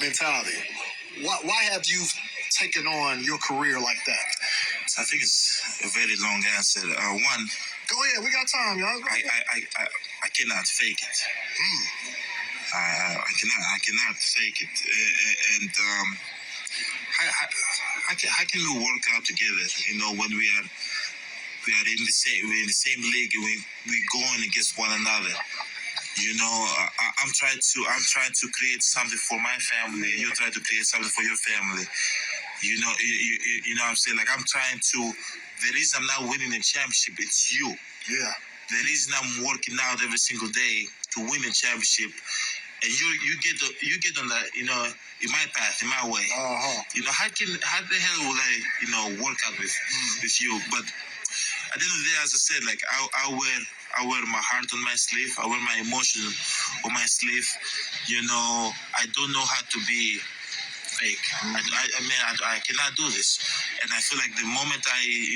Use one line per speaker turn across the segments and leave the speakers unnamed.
mentality. Why have you taken on your career like that?
I think it's a very long answer. One,
go ahead. We got time, y'all.
I cannot fake it. I cannot fake it. And how can we work out together? You know, when we are we're in the same league, and we going against one another. You know, I'm trying to create something for my family. You try to create something for your family. You know, you know what I'm saying? Like, I'm trying to. The reason I'm not winning a championship, it's you.
Yeah.
The reason I'm working out every single day to win a championship, and you get on that, you know, in my path, in my way. You know, how the hell will I, you know, work out with you? But at the end of the day, as I said, like, I wear my heart on my sleeve. I wear my emotions on my sleeve. You know, I don't know how to be fake. I cannot do this. And I feel like the moment I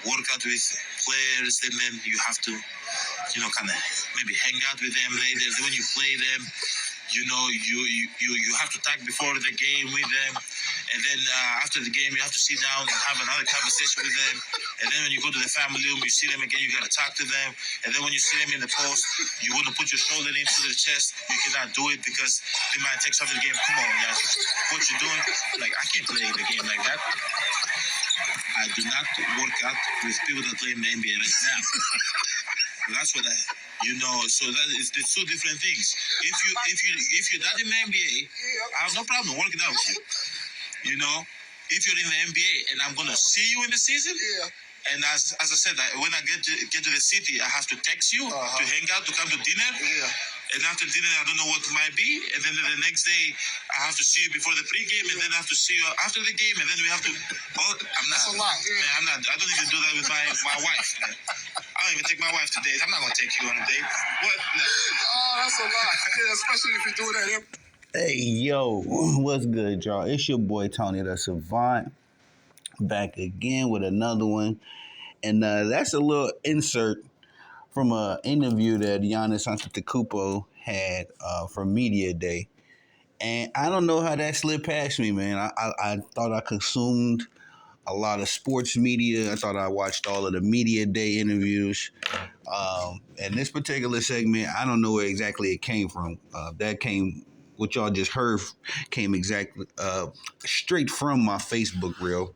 work out with players, and then you have to, you know, kind of maybe hang out with them later. When you play them, you know, you have to talk before the game with them, and then after the game you have to sit down and have another conversation with them, and then when you go to the family room, you see them again, you gotta talk to them, and then when you see them in the post, you want to put your shoulder into their chest, you cannot do it because they might take something to the game. Come on, guys, what you doing? Like, I can't play the game like that. I do not work out with people that play in the NBA right now. That's what you know. So that is the two different things. If you're not in the NBA, I have no problem working out with you. You know, if you're in the NBA and I'm gonna see you in the season, and as I said, when I get to the city, I have to text you to hang out, to come to dinner. And after dinner, I don't know what it might be. And then the next day, I have to see you before the pregame, and then I have to see you after the game, and then we have to. Oh,
That's a lot.
Man, I'm not. I don't even do that with my wife. Man. I don't even take my wife to dates. I'm not gonna take you on a date. What? No.
Oh, that's a lot. Yeah, especially if you do that.
Hey, yo, what's good, y'all? It's your boy Tony the Savant, back again with another one. And that's a little insert from an interview that Giannis Antetokounmpo had for Media Day. And I don't know how that slipped past me, man. I thought I consumed a lot of sports media. I thought I watched all of the Media Day interviews. And this particular segment, I don't know where exactly it came from. What y'all just heard came exactly straight from my Facebook reel.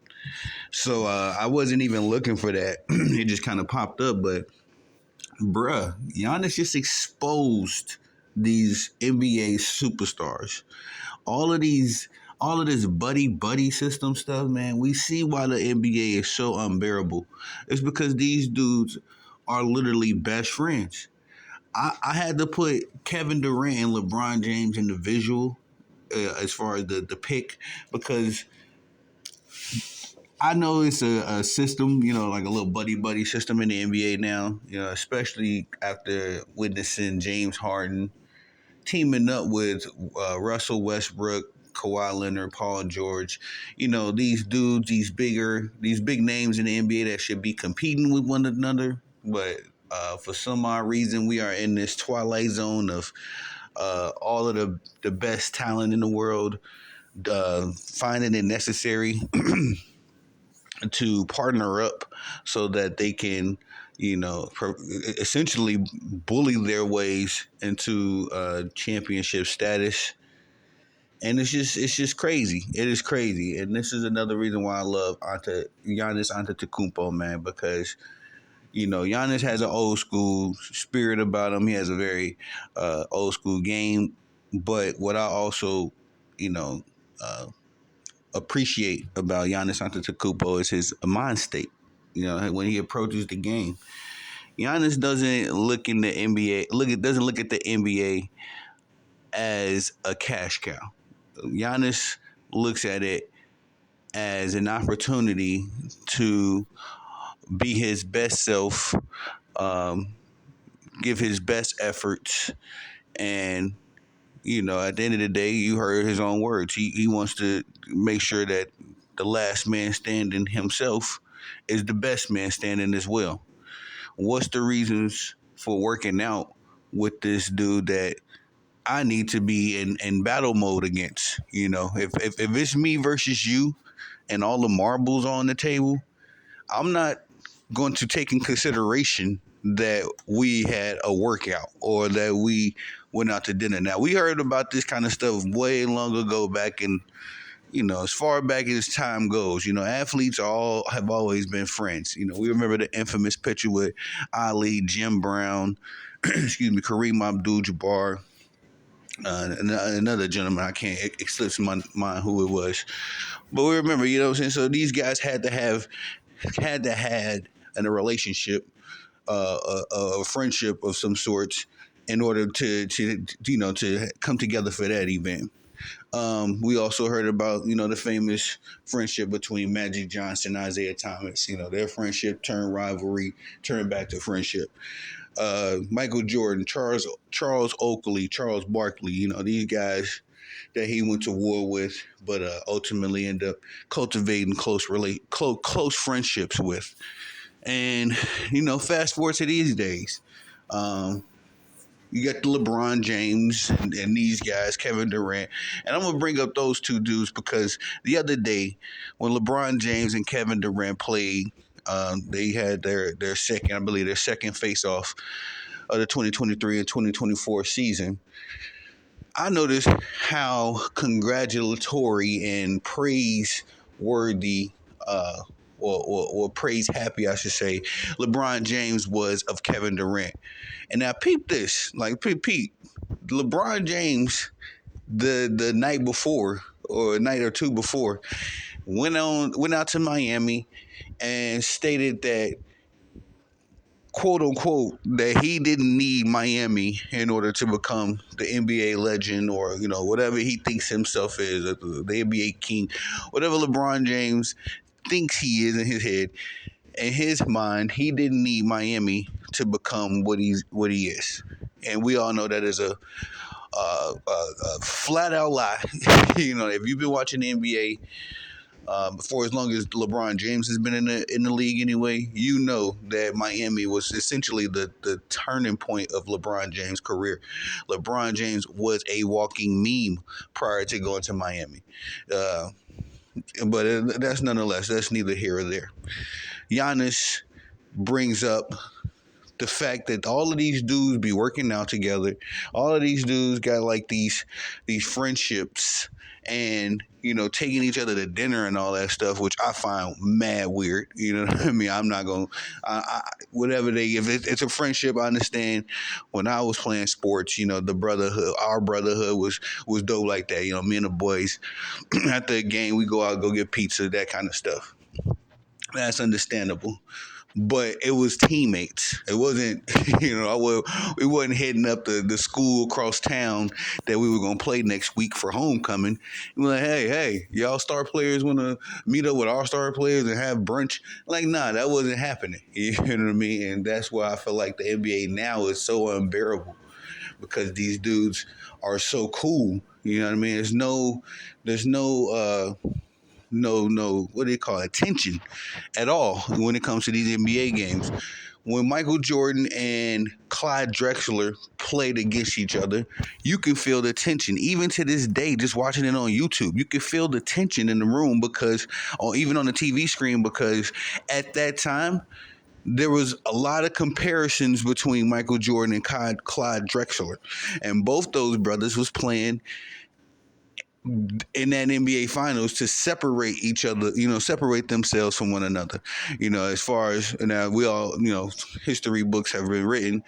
So I wasn't even looking for that. It just kind of popped up. But, bruh, Giannis just exposed these NBA superstars. All of this buddy system stuff, man. We see why the NBA is so unbearable. It's because these dudes are literally best friends. I had to put Kevin Durant and LeBron James in the visual as far as the pick, because I know it's a system, you know, like a little buddy system in the NBA now, you know, especially after witnessing James Harden teaming up with Russell Westbrook, Kawhi Leonard, Paul George. You know, these dudes, these big names in the NBA that should be competing with one another, but for some odd reason, we are in this twilight zone of all of the best talent in the world, finding it necessary to partner up so that they can, you know, essentially bully their ways into championship status. And it's just crazy. It is crazy. And this is another reason why I love Giannis Antetokounmpo, man, because, you know, Giannis has an old school spirit about him. He has a very old school game. But what I also, you know, appreciate about Giannis Antetokounmpo is his mind state. You know, when he approaches the game, Giannis doesn't look in the NBA. Doesn't look at the NBA as a cash cow. Giannis looks at it as an opportunity to be his best self, give his best efforts, and, you know, at the end of the day, you heard his own words. He wants to make sure that the last man standing himself is the best man standing as well. What's the reasons for working out with this dude that I need to be in battle mode against. If it's me versus you and all the marbles on the table, I'm not going to take in consideration that we had a workout or that we went out to dinner. Now, we heard about this kind of stuff way long ago, back in, as far back as time goes. Athletes have always been friends. We remember the infamous picture with Ali, Jim Brown, excuse me, Kareem Abdul-Jabbar, another gentleman, I can't, it slips my mind who it was, but we remember, what I'm saying. So these guys had to have in a relationship, a friendship of some sorts, in order to come together for that event. We also heard about the famous friendship between Magic Johnson and Isaiah Thomas. Their friendship turned rivalry, turned back to friendship. Michael Jordan, Charles Oakley, Charles Barkley. These guys that he went to war with, but ultimately ended up cultivating close friendships with. And fast forward to these days, you got the LeBron James and these guys, Kevin Durant, and I'm gonna bring up those two dudes because the other day when LeBron James and Kevin Durant played, they had their second face-off of the 2023 and 2024 season. I noticed how congratulatory and praiseworthy, or praise happy, I should say, LeBron James was of Kevin Durant. And now peep this, peep. LeBron James, the night before, or a night or two before, went out to Miami and stated that, quote unquote, that he didn't need Miami in order to become the NBA legend, or whatever he thinks himself is, the NBA king, whatever LeBron James thinks he is in his head. In his mind, he didn't need Miami to become what he is, and we all know that is a flat out lie. If you've been watching the NBA for as long as LeBron James has been in the league anyway, you know that Miami was essentially the turning point of LeBron James' career. LeBron James was a walking meme prior to going to Miami. But that's nonetheless, that's neither here or there. Giannis brings up the fact that all of these dudes be working out together. All of these dudes got like these friendships, and taking each other to dinner and all that stuff, which I find mad weird. You know what I mean? I'm not gonna, whatever if it's a friendship, I understand. When I was playing sports, the brotherhood, our brotherhood was dope like that. Me and the boys after a game, we go out, go get pizza, that kind of stuff. That's understandable. But it was teammates. It wasn't, we wasn't heading up the school across town that we were going to play next week for homecoming. We were like, hey, y'all star players want to meet up with our star players and have brunch? Like, nah, that wasn't happening. You know what I mean? And that's why I feel like the NBA now is so unbearable, because these dudes are so cool. You know what I mean? There's no what do you call it, tension at all when it comes to these NBA games. When Michael Jordan and Clyde Drexler played against each other, you can feel the tension. Even to this day, just watching it on YouTube, you can feel the tension in the room, or even on the TV screen, because at that time, there was a lot of comparisons between Michael Jordan and Clyde Drexler. And both those brothers was playing in that NBA Finals to separate each other, separate themselves from one another. As far as now, we all, history books have been written.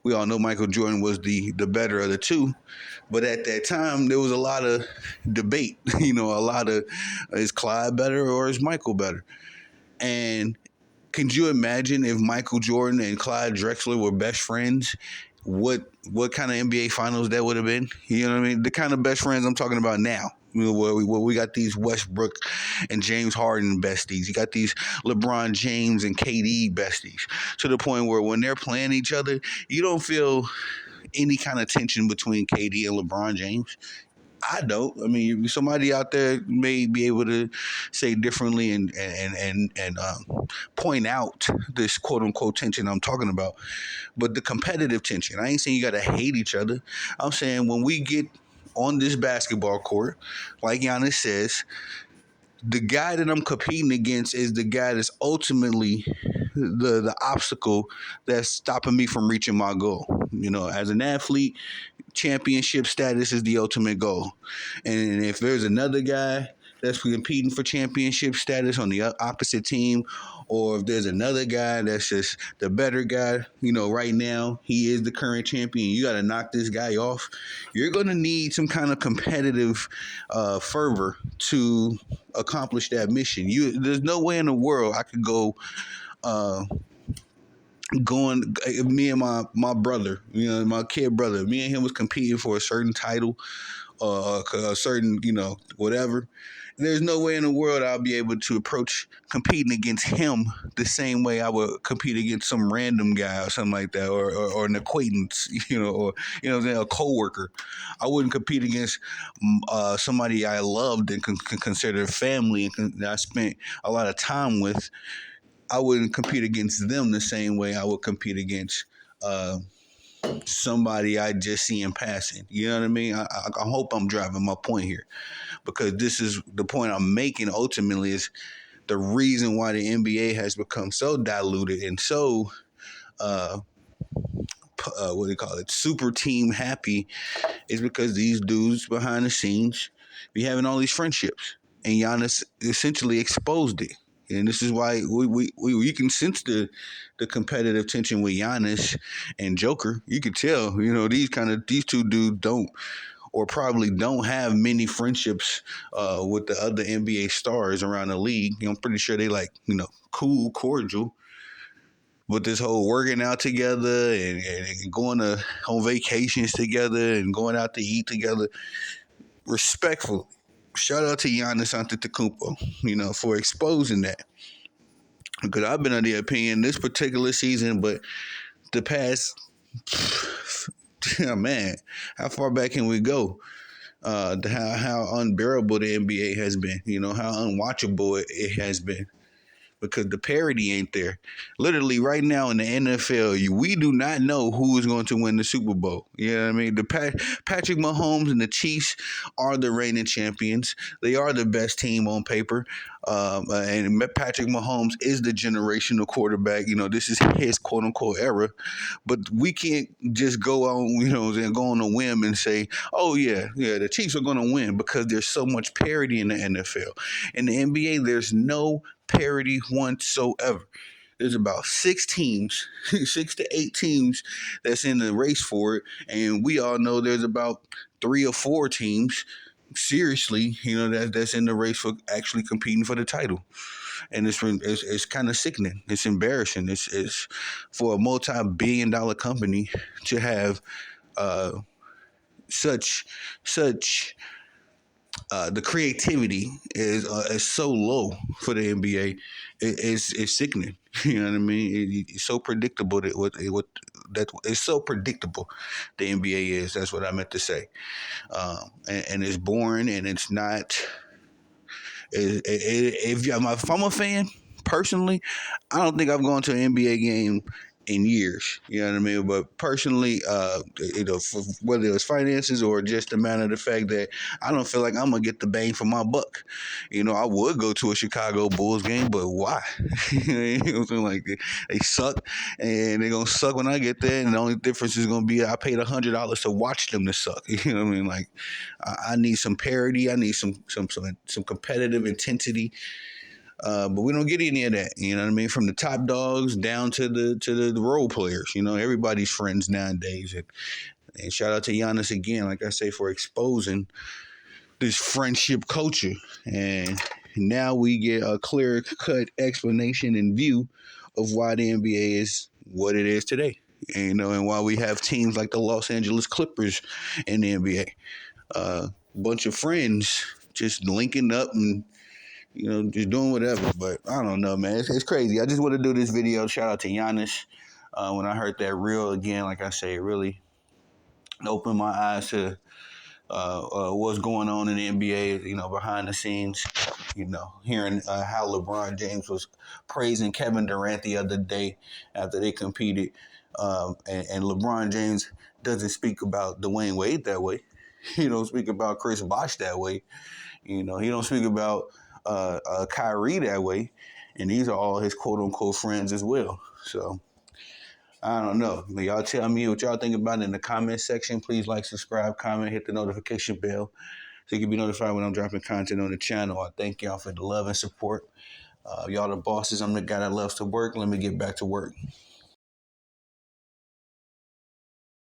We all know Michael Jordan was the better of the two, but at that time there was a lot of debate. A lot of, is Clyde better or is Michael better? And can you imagine if Michael Jordan and Clyde Drexler were best friends? What kind of NBA Finals that would have been? You know what I mean? The kind of best friends I'm talking about now. Where we got these Westbrook and James Harden besties. You got these LeBron James and KD besties, to the point where when they're playing each other, you don't feel any kind of tension between KD and LeBron James. I don't. I mean, somebody out there may be able to say differently and point out this quote unquote tension I'm talking about. But the competitive tension, I ain't saying you got to hate each other. I'm saying when we get on this basketball court, like Giannis says, the guy that I'm competing against is the guy that's ultimately the obstacle that's stopping me from reaching my goal. You know, as an athlete, championship status is the ultimate goal. And if there's another guy that's competing for championship status on the opposite team, or if there's another guy that's just the better guy, you know, right now, he is the current champion, you got to knock this guy off, you're going to need some kind of competitive fervor to accomplish that mission. There's no way in the world I could go uh, going me and my brother, you know, my kid brother, me and him was competing for a certain title, a certain, you know, whatever. There's no way in the world I'll be able to approach competing against him the same way I would compete against some random guy or something like that, or an acquaintance, you know, or you know, a coworker. I wouldn't compete against somebody I loved and can consider family and that I spent a lot of time with. I wouldn't compete against them the same way I would compete against somebody I just see in passing. You know what I mean? I hope I'm driving my point here, because this is the point I'm making ultimately is the reason why the NBA has become so diluted and so what do you call it, super team happy, is because these dudes behind the scenes be having all these friendships, and Giannis essentially exposed it. And this is why you can sense the competitive tension with Giannis and Joker. You could tell, you know, these two dudes don't, or probably don't have many friendships with the other NBA stars around the league. You know, I'm pretty sure they like, you know, cool, cordial. But this whole working out together and going on vacations together and going out to eat together, respectfully, shout out to Giannis Antetokounmpo, you know, for exposing that. Because I've been of the opinion this particular season, but the past, man, how far back can we go? How unbearable the NBA has been, you know, how unwatchable it has been, because the parity ain't there. Literally, right now in the NFL, we do not know who is going to win the Super Bowl. You know what I mean? Patrick Mahomes and the Chiefs are the reigning champions. They are the best team on paper. And Patrick Mahomes is the generational quarterback. You know, this is his quote unquote era. But we can't just go on, you know, and go on a whim and say, oh, yeah, the Chiefs are going to win, because there's so much parity in the NFL. In the NBA, there's no parity whatsoever. There's about 6 teams, 6 to 8 teams that's in the race for it, and we all know there's about 3 or 4 teams, seriously, you know, that's in the race for actually competing for the title. And it's kind of sickening. It's embarrassing. It's for a multi-billion-dollar company to have such the creativity is so low for the NBA. It's sickening. You know what I mean? It's so predictable that it's so predictable. The NBA is. That's what I meant to say. And it's boring, and it's not. If I'm a fan personally, I don't think I've gone to an NBA game in years. You know what I mean? But personally, you know, whether it was finances or just the matter of the fact that I don't feel like I'm gonna get the bang for my buck. You know, I would go to a Chicago Bulls game, but why? You know what I'm saying? Like they suck, and they're gonna suck when I get there. And the only difference is gonna be I paid $100 to watch them to suck. You know what I mean? Like I need some parity. I need some competitive intensity. But we don't get any of that, you know what I mean? From the top dogs down to the role players, you know, everybody's friends nowadays. And shout out to Giannis again, like I say, for exposing this friendship culture. And now we get a clear cut explanation and view of why the NBA is what it is today. And, you know, and why we have teams like the Los Angeles Clippers in the NBA. Bunch of friends just linking up and, you know, just doing whatever. But I don't know, man. It's crazy. I just want to do this video. Shout out to Giannis. When I heard that reel again, like I say, it really opened my eyes to what's going on in the NBA, behind the scenes, hearing how LeBron James was praising Kevin Durant the other day after they competed. And LeBron James doesn't speak about Dwayne Wade that way. He don't speak about Chris Bosh that way. He don't speak about Kyrie that way. And these are all his quote unquote friends as well. So I don't know. Y'all tell me what y'all think about it in the comment section. Please like, subscribe, comment, hit the notification bell so you can be notified when I'm dropping content on the channel. I thank y'all for the love and support. Y'all the bosses. I'm the guy that loves to work. Let me get back to work.